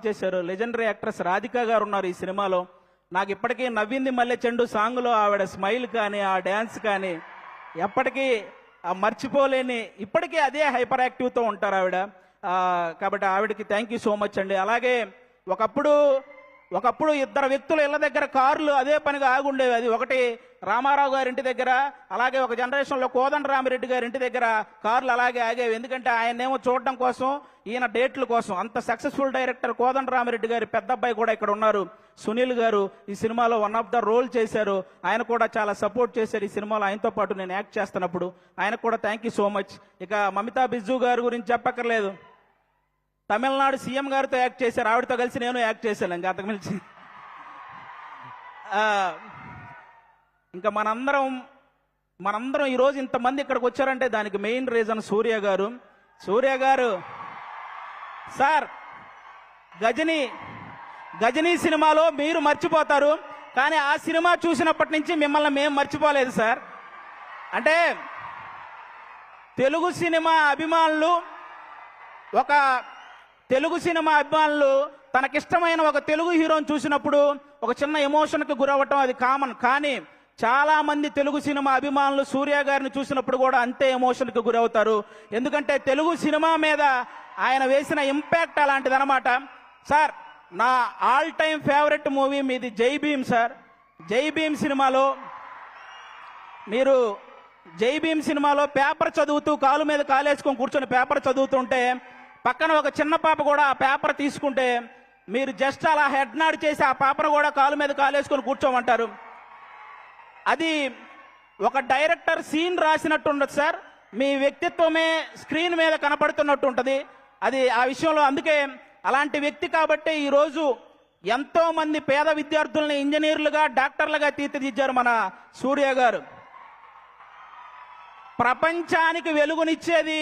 చేశారు. Legendary actress Radhika గారు ఉన్నారు ఈ సినిమాలో. నాకు ఇప్పటికీ నవ్వింది మల్లె చెండు సాంగ్లో ఆవిడ స్మైల్ కానీ ఆ డ్యాన్స్ కానీ ఎప్పటికీ మర్చిపోలేని, ఇప్పటికీ అదే హైపర్ యాక్టివ్తో ఉంటారు ఆవిడ. కాబట్టి ఆవిడకి థ్యాంక్ యూ సో మచ్ అండి. అలాగే ఒకప్పుడు ఇద్దరు వ్యక్తులు ఇళ్ళ దగ్గర కార్లు అదే పనిగా ఆగుండేవి. అది ఒకటి రామారావు గారి ఇంటి దగ్గర, అలాగే ఒక జనరేషన్లో కోదండరామిరెడ్డి గారి ఇంటి దగ్గర కార్లు అలాగే ఆగేవి. ఎందుకంటే ఆయనేమో చూడడం కోసం, ఈయన డేట్ల కోసం. అంత సక్సెస్ఫుల్ డైరెక్టర్ కోదండరామిరెడ్డి గారి పెద్ద అబ్బాయి కూడా ఇక్కడ ఉన్నారు, సునీల్ గారు. ఈ సినిమాలో వన్ ఆఫ్ ద రోల్ చేశారు. ఆయన కూడా చాలా సపోర్ట్ చేశారు ఈ సినిమాలో. ఆయనతో పాటు నేను యాక్ట్ చేస్తున్నప్పుడు ఆయనకు కూడా థ్యాంక్ యూ సో మచ్. ఇక మమితా బిజ్జు గారి గురించి చెప్పక్కర్లేదు. తమిళనాడు సీఎం గారితో యాక్ట్ చేశారు. ఆవిడతో కలిసి నేను యాక్ట్ చేశాను. ఇంకా అంతకుమించి ఇంకా మనందరం ఈరోజు ఇంతమంది ఇక్కడికి వచ్చారంటే దానికి మెయిన్ రీజన్ సూర్య గారు. సార్, గజనీ సినిమాలో మీరు మర్చిపోతారు, కానీ ఆ సినిమా చూసినప్పటి నుంచి మిమ్మల్ని మేము మర్చిపోలేదు సార్. అంటే తెలుగు సినిమా అభిమానులు తనకిష్టమైన ఒక తెలుగు హీరోని చూసినప్పుడు ఒక చిన్న ఎమోషన్కి గురవ్వటం అది కామన్. కానీ చాలా మంది తెలుగు సినిమా అభిమానులు సూర్య గారిని చూసినప్పుడు కూడా అంతే ఎమోషన్కి గురవుతారు. ఎందుకంటే తెలుగు సినిమా మీద ఆయన వేసిన ఇంపాక్ట్ అలాంటిదన్నమాట. సార్, నా ఆల్ టైమ్ ఫేవరెట్ మూవీ మీది జై భీమ్ సార్. జై భీమ్ సినిమాలో పేపర్ చదువుతూ, కాలు మీద కాలేసుకొని కూర్చొని పేపర్ చదువుతుంటే పక్కన ఒక చిన్న పాప కూడా ఆ పేపర్ తీసుకుంటే మీరు జస్ట్ అలా హెడ్ నాడ్ చేసి ఆ పేపర్ కూడా కాలు మీద కాలేసుకొని కూర్చోమంటారు. అది ఒక డైరెక్టర్ సీన్ రాసినట్టు ఉండదు సార్. మీ వ్యక్తిత్వమే స్క్రీన్ మీద కనపడుతున్నట్టు ఉంటుంది. అది ఆ విషయంలో అందుకే అలాంటి వ్యక్తి కాబట్టి ఈరోజు ఎంతో మంది పేద విద్యార్థుల్ని ఇంజనీర్లుగా, డాక్టర్లుగా తీర్చిదిద్దారు మన సూర్య గారు. ప్రపంచానికి వెలుగునిచ్చేది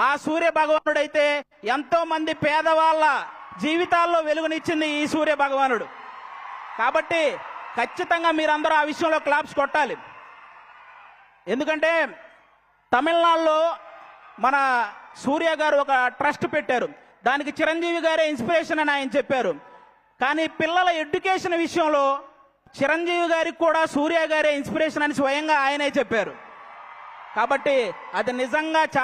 ఆ సూర్య భగవానుడైతే ఎంతో మంది పేదవాళ్ళ జీవితాల్లో వెలుగునిచ్చింది ఈ సూర్య భగవానుడు. కాబట్టి ఖచ్చితంగా మీరందరూ ఆ విషయంలో క్లాప్స్ కొట్టాలి. ఎందుకంటే తమిళనాడులో మన సూర్య గారు ఒక ట్రస్ట్ పెట్టారు. దానికి చిరంజీవి గారే ఇన్స్పిరేషన్ అని ఆయన చెప్పారు. కానీ పిల్లల ఎడ్యుకేషన్ విషయంలో చిరంజీవి గారికి కూడా సూర్య గారే ఇన్స్పిరేషన్ అని స్వయంగా ఆయనే చెప్పారు. కాబట్టి అది నిజంగా చాలా